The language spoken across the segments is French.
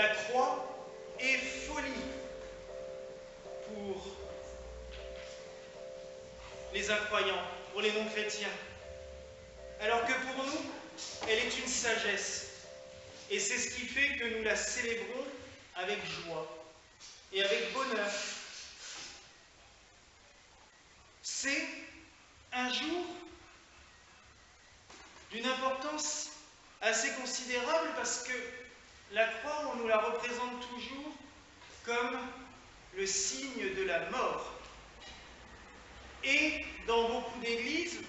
la croix est folie pour les incroyants, pour les non-chrétiens, alors que pour nous, elle est une sagesse. Et c'est ce qui fait que nous la célébrons avec joie et avec bonheur. C'est un jour d'une importance assez considérable parce que la croix, on nous la représente toujours comme le signe de la mort. Et dans beaucoup d'églises,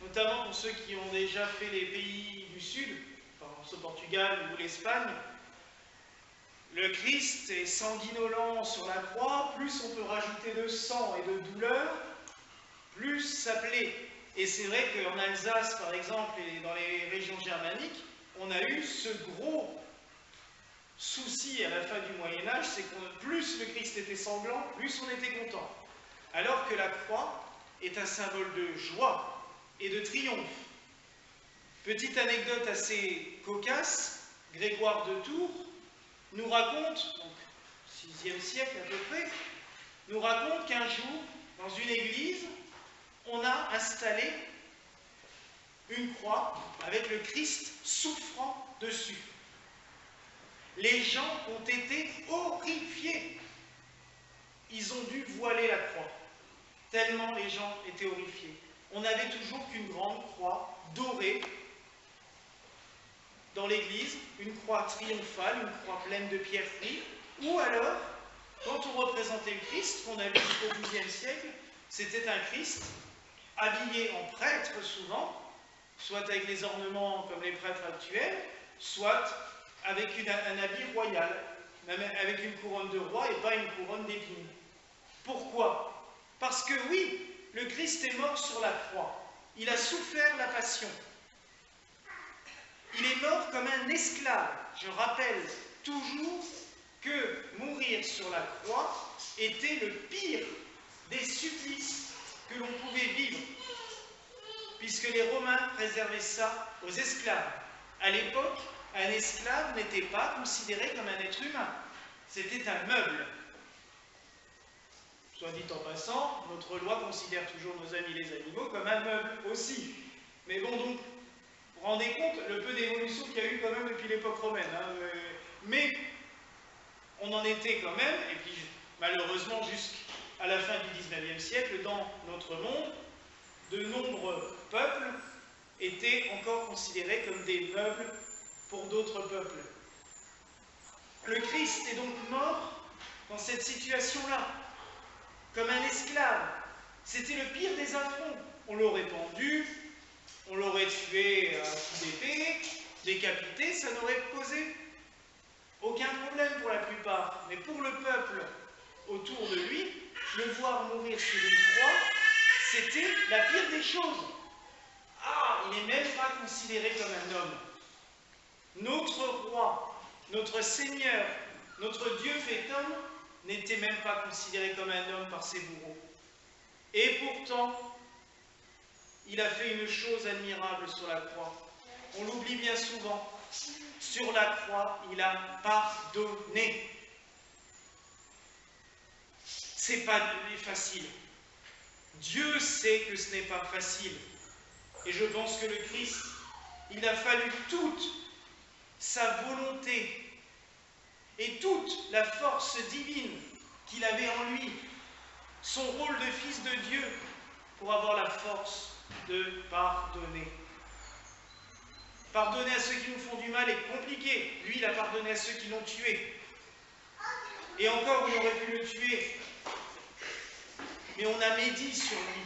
notamment pour ceux qui ont déjà fait les pays du Sud, par exemple au Portugal ou l'Espagne, le Christ est sanguinolent sur la croix, plus on peut rajouter de sang et de douleur, plus ça plaît. Et c'est vrai qu'en Alsace, par exemple, et dans les régions germaniques, on a eu ce gros souci à la fin du Moyen-Âge, c'est que plus le Christ était sanglant, plus on était content. Alors que la croix est un symbole de joie et de triomphe. Petite anecdote assez cocasse, Grégoire de Tours nous raconte, donc 6e siècle à peu près, nous raconte qu'un jour, dans une église, on a installé une croix avec le Christ souffrant dessus. Les gens ont été horrifiés. Ils ont dû voiler la croix, tellement les gens étaient horrifiés. On n'avait toujours qu'une grande croix dorée dans l'église, une croix triomphale, une croix pleine de pierreries, ou alors, quand on représentait le Christ, qu'on a vu jusqu'au XIIe siècle, c'était un Christ habillé en prêtre souvent, soit avec les ornements comme les prêtres actuels, soit avec un habit royal, même avec une couronne de roi et pas une couronne d'épines. Pourquoi? Parce que oui, le Christ est mort sur la croix. Il a souffert la passion. Il est mort comme un esclave. Je rappelle toujours que mourir sur la croix était le pire des supplices que l'on pouvait vivre, puisque les Romains réservaient ça aux esclaves. À l'époque, un esclave n'était pas considéré comme un être humain, c'était un meuble. Soit dit en passant, notre loi considère toujours nos amis les animaux comme un meuble aussi. Mais bon, donc, vous vous rendez compte le peu d'évolution qu'il y a eu quand même depuis l'époque romaine. Hein, mais on en était quand même, et puis malheureusement jusqu'à la fin du XIXe siècle, dans notre monde, de nombreux peuples étaient encore considérés comme des meubles pour d'autres peuples. Le Christ est donc mort dans cette situation-là, comme un esclave. C'était le pire des affronts. On l'aurait pendu, on l'aurait tué à coups d'épée, décapité, ça n'aurait posé aucun problème pour la plupart. Mais pour le peuple autour de lui, le voir mourir sur une croix, c'était la pire des choses. Ah, il n'est même pas considéré comme un homme. Notre roi, notre Seigneur, notre Dieu fait homme, n'était même pas considéré comme un homme par ses bourreaux. Et pourtant, il a fait une chose admirable sur la croix. On l'oublie bien souvent. Sur la croix, il a pardonné. C'est pas facile. Dieu sait que ce n'est pas facile. Et je pense que le Christ, il a fallu toute sa volonté et toute la force divine qu'il avait en lui, son rôle de fils de Dieu, pour avoir la force de pardonner. Pardonner à ceux qui nous font du mal est compliqué. Lui, il a pardonné à ceux qui l'ont tué. Et encore, on aurait pu le tuer. Mais on a médit sur lui.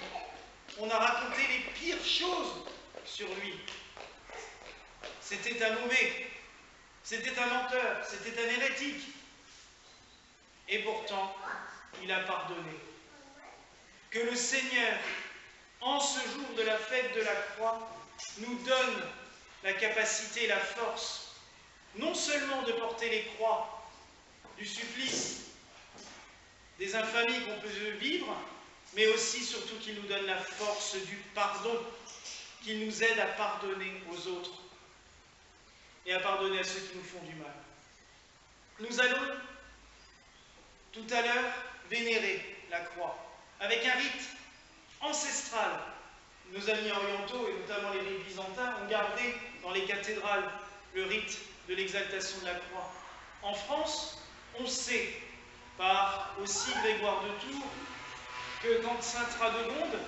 On a raconté les pires choses sur lui. C'était un mauvais. C'était un menteur. C'était un hérétique. Et pourtant, il a pardonné. Que le Seigneur, en ce jour de la fête de la croix, nous donne la capacité et la force, non seulement de porter les croix du supplice, des infamies qu'on peut vivre, mais aussi, surtout, qu'il nous donne la force du pardon, qu'il nous aide à pardonner aux autres et à pardonner à ceux qui nous font du mal. Nous allons tout à l'heure vénérer la croix avec un rite ancestral. Nos amis orientaux, et notamment les rites byzantins, ont gardé dans les cathédrales le rite de l'exaltation de la croix. En France, on sait, par aussi Grégoire de Tours, que quand Sainte Radegonde,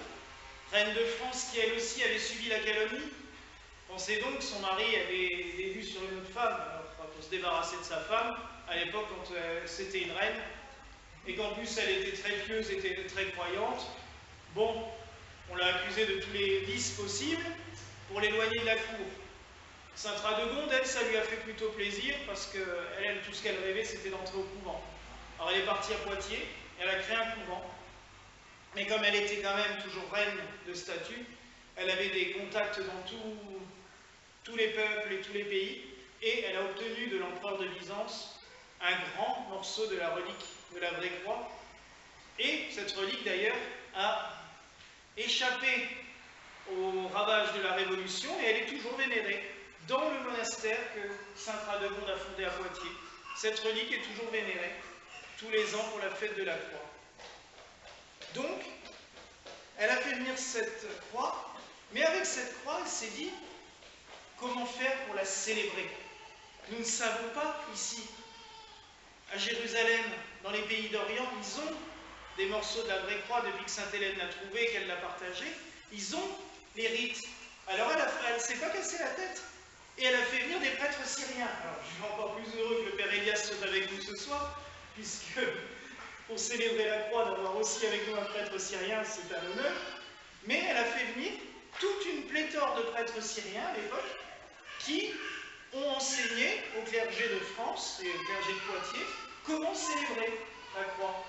reine de France, qui elle aussi avait subi la calomnie, pensez donc que son mari avait des vues sur une autre femme, alors, pour se débarrasser de sa femme, à l'époque quand c'était une reine, et qu'en plus elle était très pieuse, était très croyante, bon, on l'a accusée de tous les vices possibles pour l'éloigner de la cour. Sainte Radegonde, elle, ça lui a fait plutôt plaisir, parce que elle, tout ce qu'elle rêvait, c'était d'entrer au couvent. Alors elle est partie à Poitiers, elle a créé un couvent, mais comme elle était quand même toujours reine de statut, elle avait des contacts dans tous les peuples et tous les pays, et elle a obtenu de l'empereur de Byzance un grand morceau de la relique de la vraie croix, et cette relique d'ailleurs a échappé aux ravages de la Révolution, et elle est toujours vénérée dans le monastère que Sainte Radegonde a fondé à Poitiers. Cette relique est toujours vénérée tous les ans pour la fête de la croix. Donc, elle a fait venir cette croix, mais avec cette croix, elle s'est dit comment faire pour la célébrer. Nous ne savons pas ici, à Jérusalem, dans les pays d'Orient, ils ont des morceaux de la vraie croix depuis que Sainte Hélène l'a trouvé, qu'elle l'a partagé. Ils ont les rites. Alors elle ne s'est pas cassé la tête. Et elle a fait venir des prêtres syriens. Alors je suis encore plus heureux que le Père Elias soit avec nous ce soir, puisque pour célébrer la croix, d'avoir aussi avec nous un prêtre syrien, c'est un honneur. Mais elle a fait venir toute une pléthore de prêtres syriens à l'époque, qui ont enseigné au clergé de France et au clergé de Poitiers comment célébrer la croix.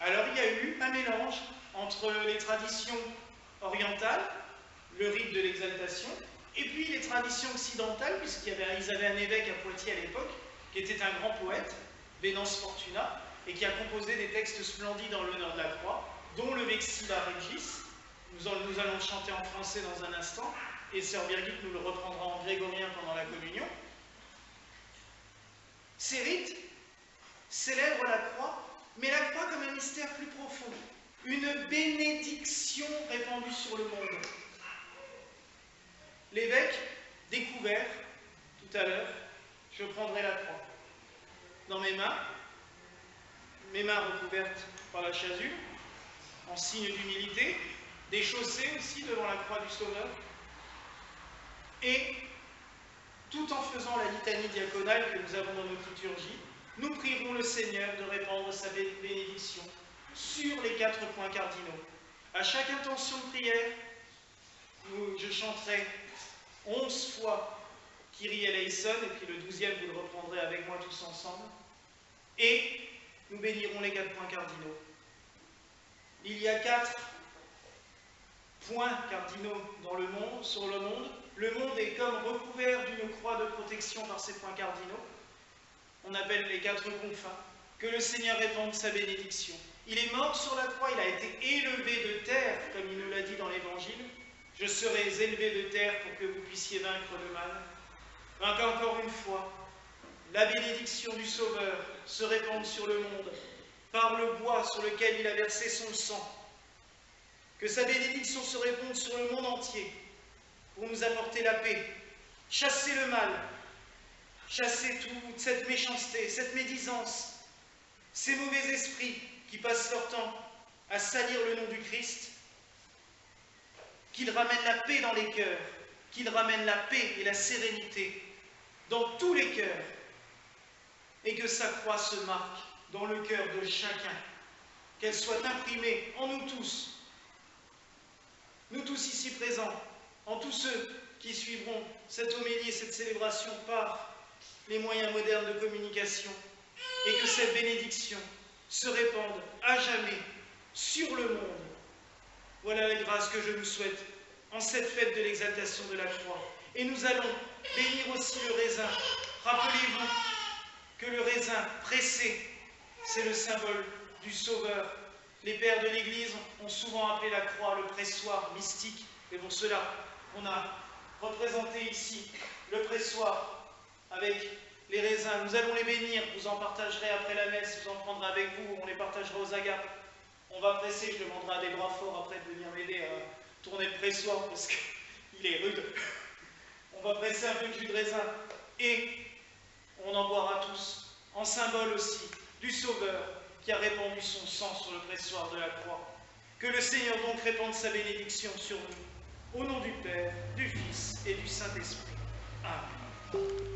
Alors il y a eu un mélange entre les traditions orientales, le rite de l'exaltation, et puis les traditions occidentales, puisqu'ils avaient un évêque à Poitiers à l'époque, qui était un grand poète, Venance Fortunat, et qui a composé des textes splendides en l'honneur de la croix, dont le Vexilla Regis. Nous allons le chanter en français dans un instant, et sœur Birgit nous le reprendra en grégorien pendant la communion. Ces rites célèbrent la croix, mais la croix comme un mystère plus profond, une bénédiction répandue sur le monde. L'évêque, découvert, tout à l'heure, je prendrai la croix dans mes mains recouvertes par la chasuble, en signe d'humilité, déchaussée aussi devant la croix du Sauveur, et tout en faisant la litanie diaconale que nous avons dans notre liturgie, nous prierons le Seigneur de répandre sa bénédiction sur les 4 points cardinaux. À chaque intention de prière, je chanterai 11 fois Kyrie eleison, et puis le 12e, vous le reprendrez avec moi tous ensemble, et nous bénirons les 4 points cardinaux. Il y a 4 points cardinaux dans le monde, sur le monde. Le monde est comme recouvert d'une croix de protection par ces points cardinaux. On appelle les 4 confins. Que le Seigneur répande sa bénédiction. Il est mort sur la croix, il a été élevé de terre, comme il nous l'a dit dans l'Évangile. Je serai élevé de terre pour que vous puissiez vaincre le mal. Vaincre encore une fois. La bénédiction du Sauveur se répande sur le monde par le bois sur lequel il a versé son sang. Que sa bénédiction se répande sur le monde entier pour nous apporter la paix, chasser le mal, chasser toute cette méchanceté, cette médisance, ces mauvais esprits qui passent leur temps à salir le nom du Christ, qu'il ramène la paix dans les cœurs, qu'il ramène la paix et la sérénité dans tous les cœurs, et que sa croix se marque dans le cœur de chacun, qu'elle soit imprimée en nous tous ici présents, en tous ceux qui suivront cette homélie et cette célébration par les moyens modernes de communication, et que cette bénédiction se répande à jamais sur le monde. Voilà la grâce que je vous souhaite en cette fête de l'exaltation de la croix. Et nous allons bénir aussi le raisin. Rappelez-vous que le raisin pressé, c'est le symbole du Sauveur. Les pères de l'Église ont souvent appelé la croix le pressoir mystique, et pour cela, on a représenté ici le pressoir avec les raisins, nous allons les bénir, vous en partagerez après la messe, vous en prendrez avec vous, on les partagera aux agapes. On va presser, je demanderai à des bras forts après de venir m'aider à tourner le pressoir parce qu'il est rude. On va presser un peu de jus de raisin et on en boira tous, en symbole aussi du Sauveur qui a répandu son sang sur le pressoir de la croix. Que le Seigneur donc répande sa bénédiction sur nous, au nom du Père, du Fils et du Saint-Esprit. Amen.